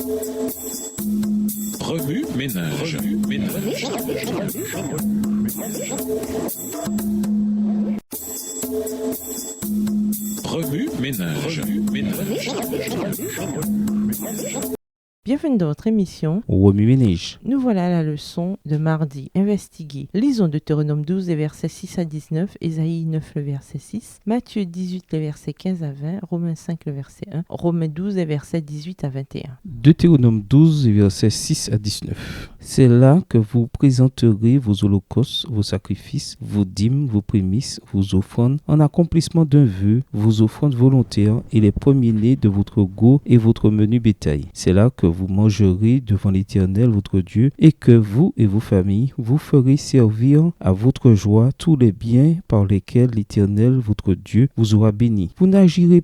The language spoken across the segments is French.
Remue ménage. Remue ménage. Bienvenue dans votre émission Remue ménage. Nous voilà à la leçon de mardi. Investiguer. Lisons Deutéronome 12, les versets 6 à 19, Ésaïe 9, le verset 6, Matthieu 18, les versets 15 à 20, Romains 5, le verset 1, Romains 12, les versets 18 à 21. Deutéronome 12, versets 6 à 19. C'est là que vous présenterez vos holocaustes, vos sacrifices, vos dîmes, vos prémices, vos offrandes, en accomplissement d'un vœu, vos offrandes volontaires et les premiers-nés de votre gros et votre menu bétail. C'est là que vous mangerez devant l'Éternel votre Dieu et que vous et vos familles vous ferez servir à votre joie tous les biens par lesquels l'Éternel votre Dieu vous aura béni. Vous n'agirez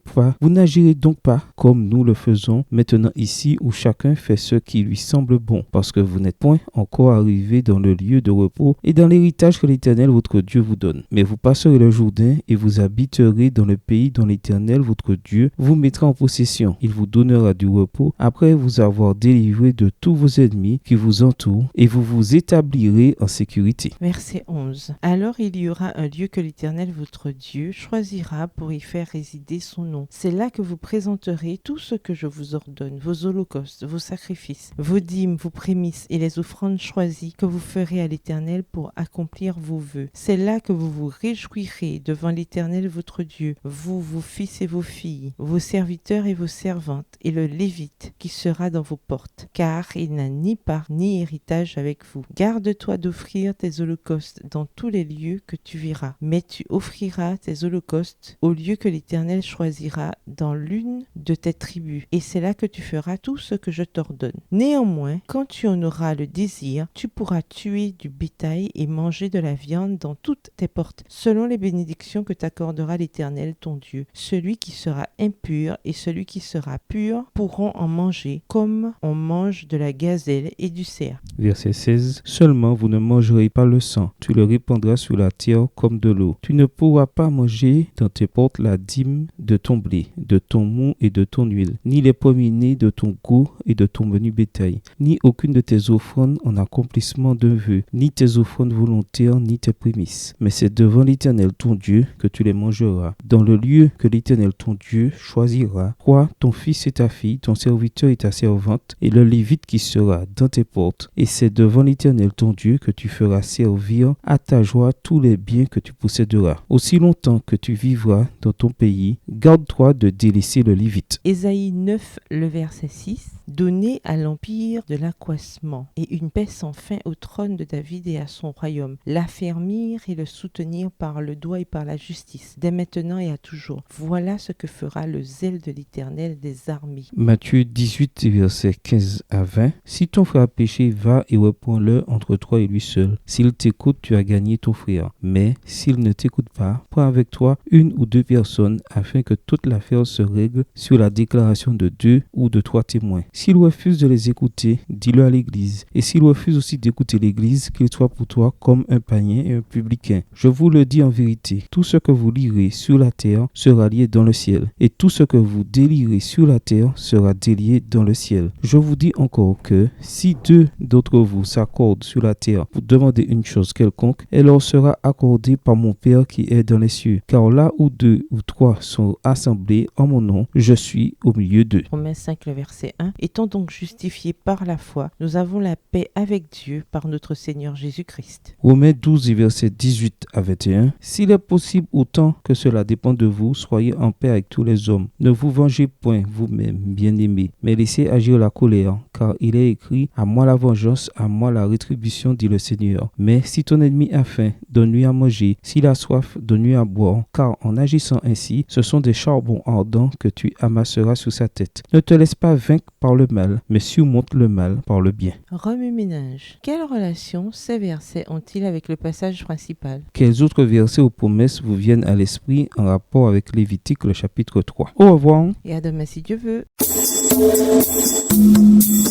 donc pas comme nous le faisons maintenant ici où chacun fait ce qui lui semble bon, parce que vous n'êtes point encore arrivé dans le lieu de repos et dans l'héritage que l'Éternel votre Dieu vous donne. Mais vous passerez le Jourdain et vous habiterez dans le pays dont l'Éternel votre Dieu vous mettra en possession. Il vous donnera du repos après vous avoir délivré de tous vos ennemis qui vous entourent et vous vous établirez en sécurité. Verset 11. Alors il y aura un lieu que l'Éternel votre Dieu choisira pour y faire résider son nom. C'est là que vous présenterez tout ce que je vous ordonne, vos holocaustes, vos sacrifices, vos dîmes, vos prémices et les offrandes choisies que vous ferez à l'Éternel pour accomplir vos vœux. C'est là que vous vous réjouirez devant l'Éternel votre Dieu, vous, vos fils et vos filles, vos serviteurs et vos servantes, et le Lévite qui sera dans vos portes, car il n'a ni part ni héritage avec vous. Garde-toi d'offrir tes holocaustes dans tous les lieux que tu verras, mais tu offriras tes holocaustes au lieu que l'Éternel choisira dans l'une de tes tribus, et c'est là que tu feras tout ce que je t'ordonne. Néanmoins, quand tu en auras le désir, tu pourras tuer du bétail et manger de la viande dans toutes tes portes, selon les bénédictions que t'accordera l'Éternel ton Dieu. Celui qui sera impur et celui qui sera pur pourront en manger, comme on mange de la gazelle et du cerf. Verset 16. Seulement vous ne mangerez pas le sang, tu le répandras sur la terre comme de l'eau. Tu ne pourras pas manger dans tes portes la dîme de ton blé, de ton mou et de ton huile, ni les premiers-nés de ton gros et de ton menu bétail, ni aucune de tes offrandes en accomplissement d'un vœu, ni tes offrandes volontaires, ni tes prémices. Mais c'est devant l'Éternel ton Dieu que tu les mangeras, dans le lieu que l'Éternel ton Dieu choisira. Toi, ton fils et ta fille, ton serviteur et ta servante, et le Lévite qui sera dans tes portes. Et c'est devant l'Éternel ton Dieu que tu feras servir à ta joie tous les biens que tu posséderas. Aussi longtemps que tu vivras dans ton pays, garde-toi de délaisser le Lévite. Ésaïe 9, le verset 6. Donner à l'empire de l'accroissement et une paix sans fin au trône de David et à son royaume, l'affermir et le soutenir par le doigt et par la justice, dès maintenant et à toujours. Voilà ce que fera le zèle de l'Éternel des armées. Matthieu 18, versets 15 à 20. Si ton frère a péché, va et reprends-le entre toi et lui seul. S'il t'écoute, tu as gagné ton frère. Mais s'il ne t'écoute pas, prends avec toi une ou deux personnes afin que toute l'affaire se règle sur la déclaration de 2 ou de 3 témoins. S'il refuse de les écouter, dis-le à l'église. Et s'il refuse aussi d'écouter l'église, qu'il soit pour toi comme un païen et un publicain. Je vous le dis en vérité, tout ce que vous lirez sur la terre sera lié dans le ciel. Et tout ce que vous délirez sur la terre sera délié dans le ciel. Je vous dis encore que si 2 d'entre vous s'accordent sur la terre pour demander une chose quelconque, elle leur sera accordée par mon Père qui est dans les cieux. Car là où 2 ou 3 sont assemblés en mon nom, je suis au milieu d'eux. Romains 5, le verset 1. Étant donc justifiés par la foi, nous avons la paix avec Dieu par notre Seigneur Jésus-Christ. Romains 12, versets 18 à 21. S'il est possible, autant que cela dépend de vous, soyez en paix avec tous les hommes. Ne vous vengez point vous-même, bien-aimés, mais laissez agir la colère, car il est écrit « À moi la vengeance, à moi la rétribution, dit le Seigneur. » Mais si ton ennemi a faim, donne-lui à manger. S'il a soif, donne-lui à boire, car en agissant ainsi, ce sont des charbons ardents que tu amasseras sur sa tête. Ne te laisse pas vaincre par le mal, mais surmonte le mal par le bien. Remue-ménage. Quelle relation ces versets ont-ils avec le passage principal? Quels autres versets ou promesses vous viennent à l'esprit en rapport avec Lévitique, le chapitre 3? Au revoir. Et à demain si Dieu veut.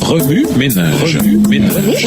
Remue ménage. Remue ménage.